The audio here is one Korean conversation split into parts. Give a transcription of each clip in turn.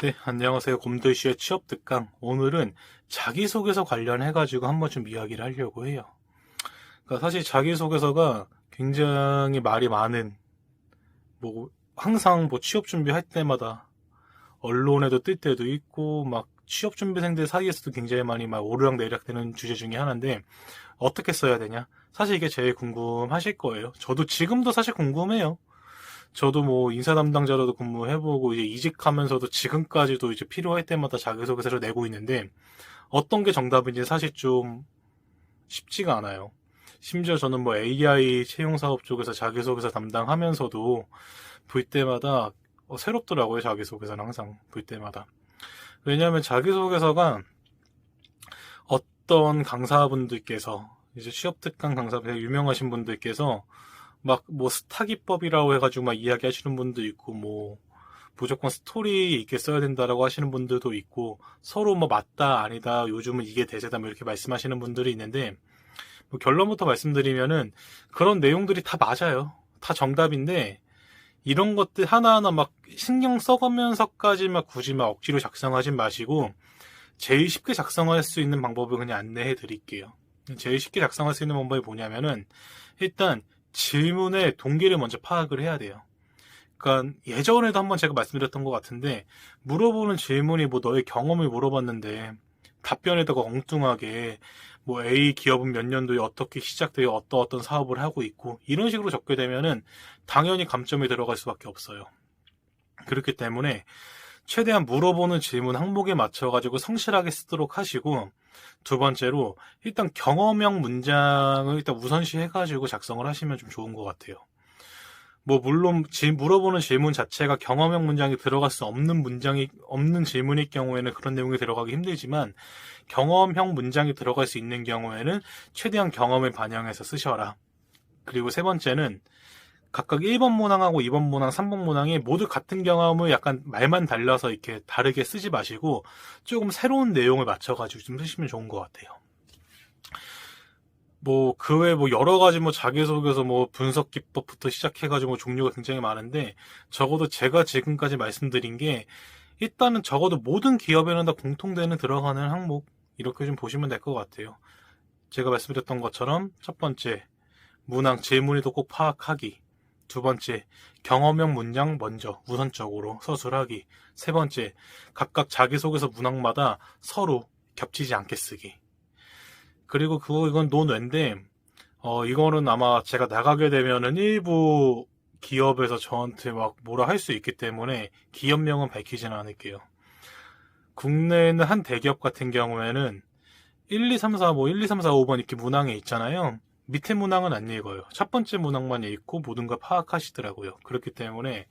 네, 안녕하세요. 곰돌씨의 취업 특강. 오늘은 자기소개서 관련해가지고 한번 좀 이야기를 하려고 해요. 그러니까 사실 자기소개서가 굉장히 말이 많은, 항상 취업 준비할 때마다 언론에도 뜰 때도 있고, 취업 준비생들 사이에서도 굉장히 많이 오르락내리락되는 주제 중에 하나인데, 어떻게 써야 되냐? 사실 이게 제일 궁금하실 거예요. 저도 지금도 사실 궁금해요. 저도 인사 담당자로도 근무해보고, 이제 이직하면서도 지금까지도 이제 필요할 때마다 자기소개서를 내고 있는데, 어떤 게 정답인지 사실 좀 쉽지가 않아요. 심지어 저는 AI 채용 사업 쪽에서 자기소개서 담당하면서도 볼 때마다 새롭더라고요. 자기소개서는 항상 볼 때마다. 왜냐하면 자기소개서가 어떤 강사분들께서, 이제 취업특강 강사분 유명하신 분들께서 스타 기법이라고 해가지고 이야기하시는 분도 있고, 무조건 스토리 있게 써야 된다라고 하시는 분들도 있고, 서로 맞다, 아니다, 요즘은 이게 대세다, 이렇게 말씀하시는 분들이 있는데, 결론부터 말씀드리면은, 그런 내용들이 다 맞아요. 다 정답인데, 이런 것들 하나하나 신경 써가면서까지 굳이 억지로 작성하진 마시고, 제일 쉽게 작성할 수 있는 방법을 그냥 안내해 드릴게요. 제일 쉽게 작성할 수 있는 방법이 뭐냐면은, 일단, 질문의 동기를 먼저 파악을 해야 돼요. 그러니까 예전에도 한번 제가 말씀드렸던 것 같은데, 물어보는 질문이 너의 경험을 물어봤는데 답변에다가 엉뚱하게 A 기업은 몇 년도에 어떻게 시작되어 어떤 사업을 하고 있고 이런 식으로 적게 되면은 당연히 감점이 들어갈 수밖에 없어요. 그렇기 때문에 최대한 물어보는 질문 항목에 맞춰가지고 성실하게 쓰도록 하시고, 두 번째로 일단 경험형 문장을 일단 우선시 해가지고 작성을 하시면 좀 좋은 것 같아요. 물론 물어보는 질문 자체가 경험형 문장이 들어갈 수 없는 질문일 경우에는 그런 내용이 들어가기 힘들지만, 경험형 문장이 들어갈 수 있는 경우에는 최대한 경험을 반영해서 쓰셔라. 그리고 세 번째는 각각 1번 문항하고 2번 문항, 3번 문항이 모두 같은 경험을 약간 말만 달라서 이렇게 다르게 쓰지 마시고 조금 새로운 내용을 맞춰가지고 좀 쓰시면 좋은 것 같아요. 그 외에 여러 가지 자기소개서 분석 기법부터 시작해가지고 종류가 굉장히 많은데, 적어도 제가 지금까지 말씀드린 게 일단은 적어도 모든 기업에는 다 공통되는 들어가는 항목, 이렇게 좀 보시면 될 것 같아요. 제가 말씀드렸던 것처럼 첫 번째, 문항 질문에도 꼭 파악하기. 두 번째, 경험형 문장 먼저 우선적으로 서술하기. 세 번째, 각각 자기소개서 문항마다 서로 겹치지 않게 쓰기. 그리고 이건 논외인데, 이거는 아마 제가 나가게 되면은 일부 기업에서 저한테 뭐라 할 수 있기 때문에 기업명은 밝히지는 않을게요. 국내에는 한 대기업 같은 경우에는 1, 2, 3, 4, 1, 2, 3, 4, 5번 이렇게 문항에 있잖아요. 밑에 문항은 안 읽어요. 첫 번째 문항만 읽고 모든 걸 파악하시더라고요. 그렇기 때문에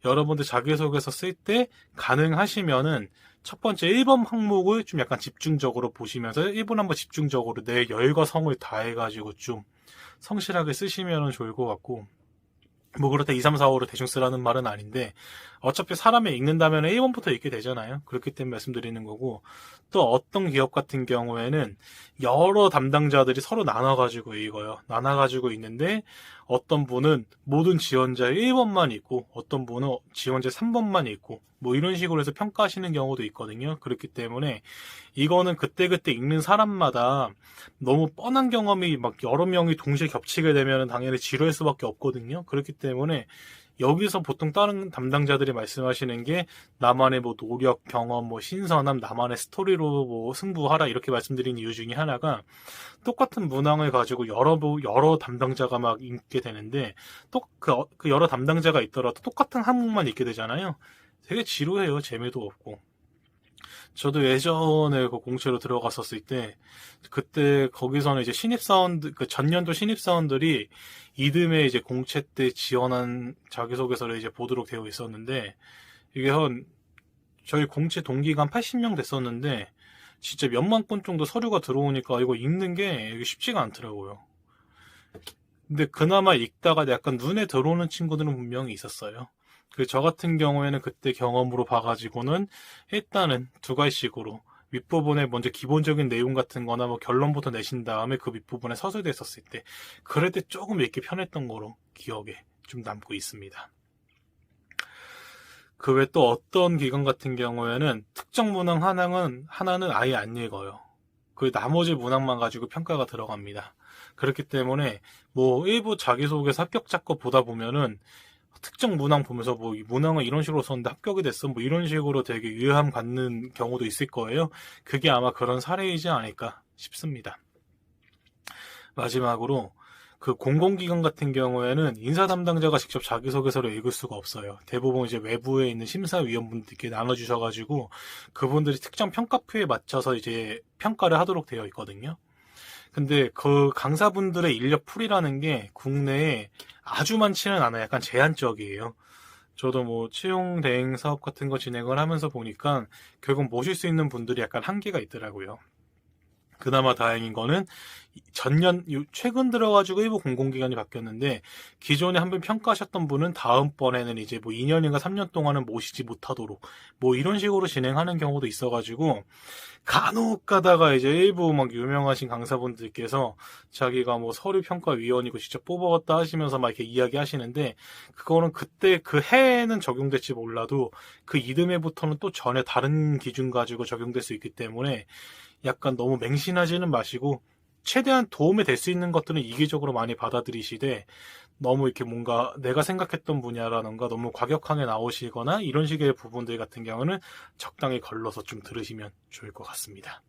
여러분들 자기소개서 쓸 때 가능하시면은 첫 번째 1번 항목을 좀 약간 집중적으로 보시면서 1번 한번 집중적으로 내 열과 성을 다해가지고 좀 성실하게 쓰시면 좋을 것 같고, 그렇다 2, 3, 4, 5를 대충 쓰라는 말은 아닌데, 어차피 사람이 읽는다면 1번부터 읽게 되잖아요. 그렇기 때문에 말씀드리는 거고, 또 어떤 기업 같은 경우에는 여러 담당자들이 서로 나눠가지고 읽어요. 나눠가지고 있는데, 어떤 분은 모든 지원자의 1번만 읽고, 어떤 분은 지원자 3번만 읽고, 이런 식으로 해서 평가하시는 경우도 있거든요. 그렇기 때문에 이거는 그때그때 읽는 사람마다 너무 뻔한 경험이 여러 명이 동시에 겹치게 되면 당연히 지루할 수밖에 없거든요. 그렇기 때문에 여기서 보통 다른 담당자들이 말씀하시는 게 나만의 노력, 경험, 신선함, 나만의 스토리로 승부하라 이렇게 말씀드린 이유 중에 하나가, 똑같은 문항을 가지고 여러 담당자가 읽게 되는데 또 그 여러 담당자가 있더라도 똑같은 항목만 읽게 되잖아요. 되게 지루해요. 재미도 없고. 저도 예전에 공채로 들어갔었을 때, 그때 거기서는 이제 신입사원들, 전년도 신입사원들이 이듬해 이제 공채 때 지원한 자기소개서를 이제 보도록 되어 있었는데, 이게 저희 공채 동기가 한 80명 됐었는데, 진짜 몇만 건 정도 서류가 들어오니까 이거 읽는 게 쉽지가 않더라고요. 근데 그나마 읽다가 약간 눈에 들어오는 친구들은 분명히 있었어요. 저 같은 경우에는 그때 경험으로 봐가지고는 일단은 두 가지식으로 윗부분에 먼저 기본적인 내용 같은 거나 결론부터 내신 다음에 그 윗부분에 서술돼 있었을 때, 그럴 때 조금 읽기 편했던 거로 기억에 좀 남고 있습니다. 그 외에 또 어떤 기관 같은 경우에는 특정 문항 하나는 아예 안 읽어요. 그 나머지 문항만 가지고 평가가 들어갑니다. 그렇기 때문에 뭐 일부 자기소개서 합격자 거 보다 보면은 특정 문항 보면서 뭐 이 문항을 이런 식으로 썼는데 합격이 됐어 뭐 이런 식으로 되게 유감 갖는 경우도 있을 거예요. 그게 아마 그런 사례이지 않을까 싶습니다. 마지막으로 그 공공기관 같은 경우에는 인사 담당자가 직접 자기소개서를 읽을 수가 없어요. 대부분 이제 외부에 있는 심사위원분들께 나눠주셔가지고 그분들이 특정 평가표에 맞춰서 이제 평가를 하도록 되어 있거든요. 근데 그 강사분들의 인력 풀이라는 게 국내에 아주 많지는 않아요. 약간 제한적이에요. 저도 뭐 채용 대행 사업 같은 거 진행을 하면서 보니까 결국 모실 수 있는 분들이 약간 한계가 있더라고요. 그나마 다행인 거는 최근 들어가지고 일부 공공기관이 바뀌었는데 기존에 한 번 평가하셨던 분은 다음번에는 이제 뭐 2년인가 3년 동안은 모시지 못하도록 뭐 이런 식으로 진행하는 경우도 있어가지고 간혹 가다가 이제 일부 막 유명하신 강사분들께서 자기가 뭐 서류평가위원이고 직접 뽑아왔다 하시면서 막 이렇게 이야기 하시는데 그거는 그때 그 해에는 적용될지 몰라도 그 이듬해부터는 또 전혀 다른 기준 가지고 적용될 수 있기 때문에 약간 너무 맹신하지는 마시고 최대한 도움이 될 수 있는 것들은 이기적으로 많이 받아들이시되 너무 이렇게 뭔가 내가 생각했던 분야라던가 너무 과격하게 나오시거나 이런 식의 부분들 같은 경우는 적당히 걸러서 좀 들으시면 좋을 것 같습니다.